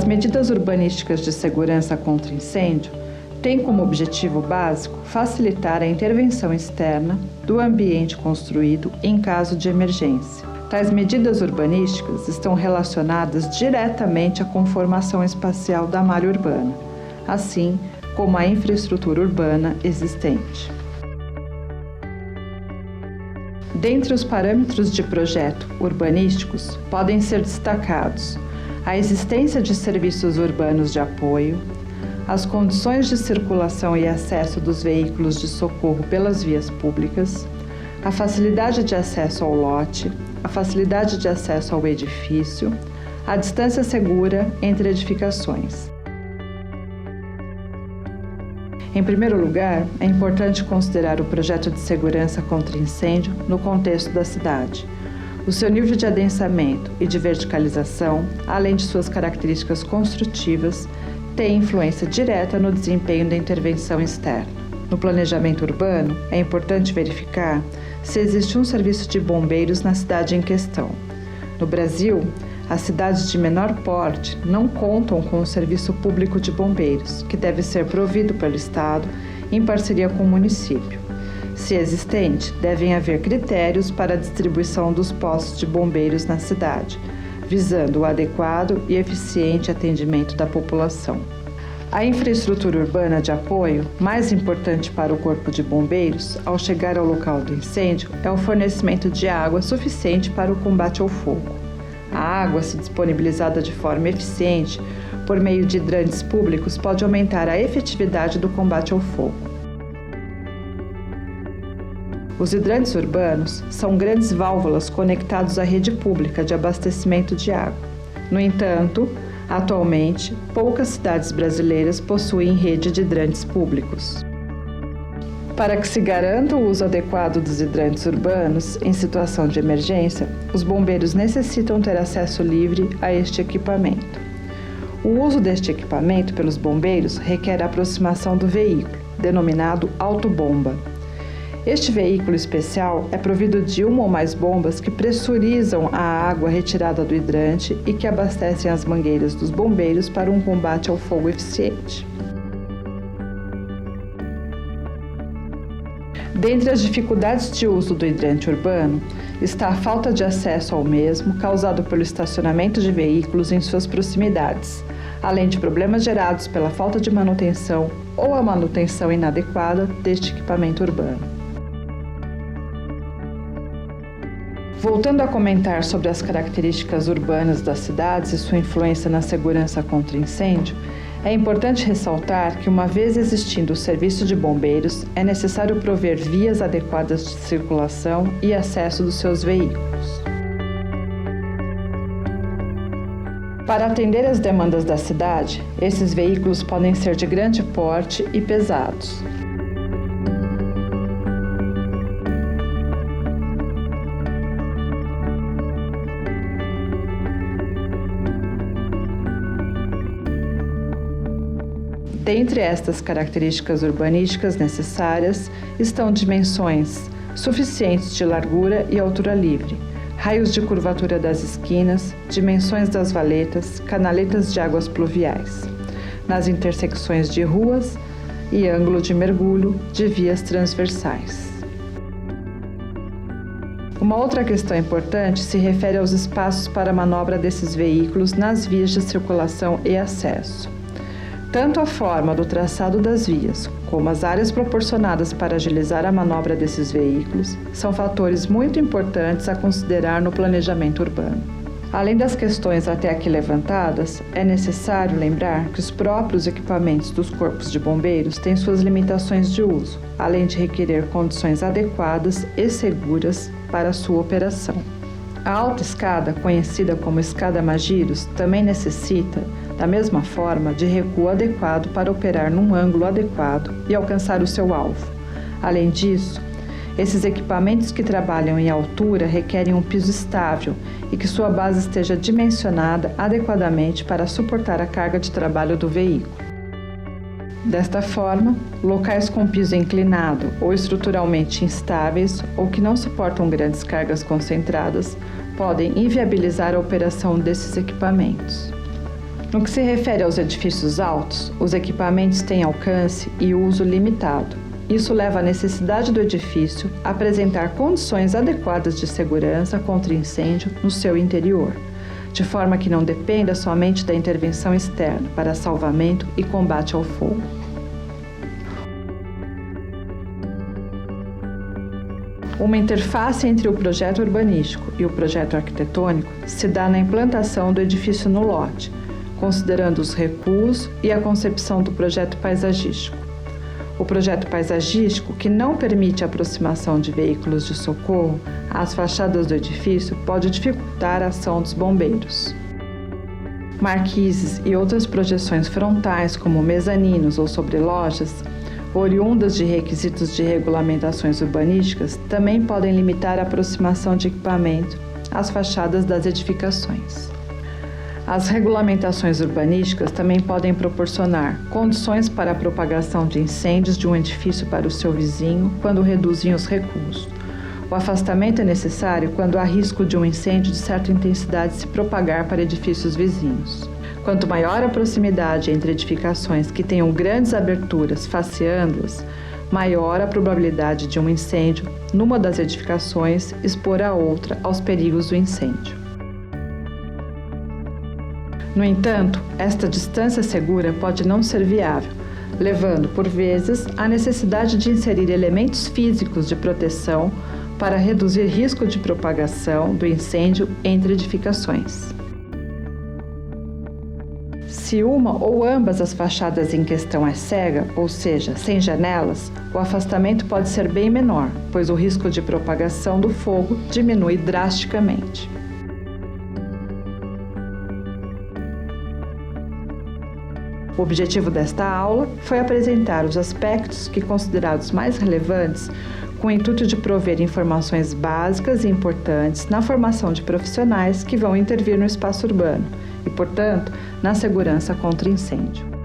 medidas urbanísticas de segurança contra incêndio têm como objetivo básico facilitar a intervenção externa do ambiente construído em caso de emergência. Tais medidas urbanísticas estão relacionadas diretamente à conformação espacial da malha urbana, assim como à infraestrutura urbana existente. Dentre os parâmetros de projeto urbanísticos, podem ser destacados a existência de serviços urbanos de apoio, as condições de circulação e acesso dos veículos de socorro pelas vias públicas, a facilidade de acesso ao lote, a facilidade de acesso ao edifício, a distância segura entre edificações. Em primeiro lugar, é importante considerar o projeto de segurança contra incêndio no contexto da cidade. O seu nível de adensamento e de verticalização, além de suas características construtivas, tem influência direta no desempenho da intervenção externa. No planejamento urbano, é importante verificar se existe um serviço de bombeiros na cidade em questão. No Brasil, as cidades de menor porte não contam com o serviço público de bombeiros, que deve ser provido pelo Estado em parceria com o município. Se existente, devem haver critérios para a distribuição dos postos de bombeiros na cidade, visando o adequado e eficiente atendimento da população. A infraestrutura urbana de apoio, mais importante para o Corpo de Bombeiros, ao chegar ao local do incêndio, é o fornecimento de água suficiente para o combate ao fogo. A água, se disponibilizada de forma eficiente por meio de hidrantes públicos, pode aumentar a efetividade do combate ao fogo. Os hidrantes urbanos são grandes válvulas conectados à rede pública de abastecimento de água. No entanto, atualmente, poucas cidades brasileiras possuem rede de hidrantes públicos. Para que se garanta o uso adequado dos hidrantes urbanos em situação de emergência, os bombeiros necessitam ter acesso livre a este equipamento. O uso deste equipamento pelos bombeiros requer a aproximação do veículo, denominado autobomba. Este veículo especial é provido de uma ou mais bombas que pressurizam a água retirada do hidrante e que abastecem as mangueiras dos bombeiros para um combate ao fogo eficiente. Dentre as dificuldades de uso do hidrante urbano está a falta de acesso ao mesmo causado pelo estacionamento de veículos em suas proximidades, além de problemas gerados pela falta de manutenção ou a manutenção inadequada deste equipamento urbano. Voltando a comentar sobre as características urbanas das cidades e sua influência na segurança contra incêndio, é importante ressaltar que, uma vez existindo o serviço de bombeiros, é necessário prover vias adequadas de circulação e acesso dos seus veículos. Para atender às demandas da cidade, esses veículos podem ser de grande porte e pesados. Dentre estas características urbanísticas necessárias estão dimensões suficientes de largura e altura livre, raios de curvatura das esquinas, dimensões das valetas, canaletas de águas pluviais, nas intersecções de ruas e ângulo de mergulho de vias transversais. Uma outra questão importante se refere aos espaços para a manobra desses veículos nas vias de circulação e acesso. Tanto a forma do traçado das vias, como as áreas proporcionadas para agilizar a manobra desses veículos, são fatores muito importantes a considerar no planejamento urbano. Além das questões até aqui levantadas, é necessário lembrar que os próprios equipamentos dos corpos de bombeiros têm suas limitações de uso, além de requerer condições adequadas e seguras para a sua operação. A alta escada, conhecida como escada Magiros, também necessita, da mesma forma, de recuo adequado para operar num ângulo adequado e alcançar o seu alvo. Além disso, esses equipamentos que trabalham em altura requerem um piso estável e que sua base esteja dimensionada adequadamente para suportar a carga de trabalho do veículo. Desta forma, locais com piso inclinado ou estruturalmente instáveis ou que não suportam grandes cargas concentradas podem inviabilizar a operação desses equipamentos. No que se refere aos edifícios altos, os equipamentos têm alcance e uso limitado. Isso leva à necessidade do edifício apresentar condições adequadas de segurança contra incêndio no seu interior, de forma que não dependa somente da intervenção externa para salvamento e combate ao fogo. Uma interface entre o projeto urbanístico e o projeto arquitetônico se dá na implantação do edifício no lote, considerando os recuos e a concepção do projeto paisagístico. O projeto paisagístico, que não permite a aproximação de veículos de socorro às fachadas do edifício, pode dificultar a ação dos bombeiros. Marquises e outras projeções frontais, como mezaninos ou sobrelojas, oriundas de requisitos de regulamentações urbanísticas, também podem limitar a aproximação de equipamento às fachadas das edificações. As regulamentações urbanísticas também podem proporcionar condições para a propagação de incêndios de um edifício para o seu vizinho quando reduzem os recuos. O afastamento é necessário quando há risco de um incêndio de certa intensidade se propagar para edifícios vizinhos. Quanto maior a proximidade entre edificações que tenham grandes aberturas faceando-as, maior a probabilidade de um incêndio numa das edificações expor a outra aos perigos do incêndio. No entanto, esta distância segura pode não ser viável, levando, por vezes, à necessidade de inserir elementos físicos de proteção para reduzir risco de propagação do incêndio entre edificações. Se uma ou ambas as fachadas em questão é cega, ou seja, sem janelas, o afastamento pode ser bem menor, pois o risco de propagação do fogo diminui drasticamente. O objetivo desta aula foi apresentar os aspectos que considerados mais relevantes com o intuito de prover informações básicas e importantes na formação de profissionais que vão intervir no espaço urbano e, portanto, na segurança contra incêndio.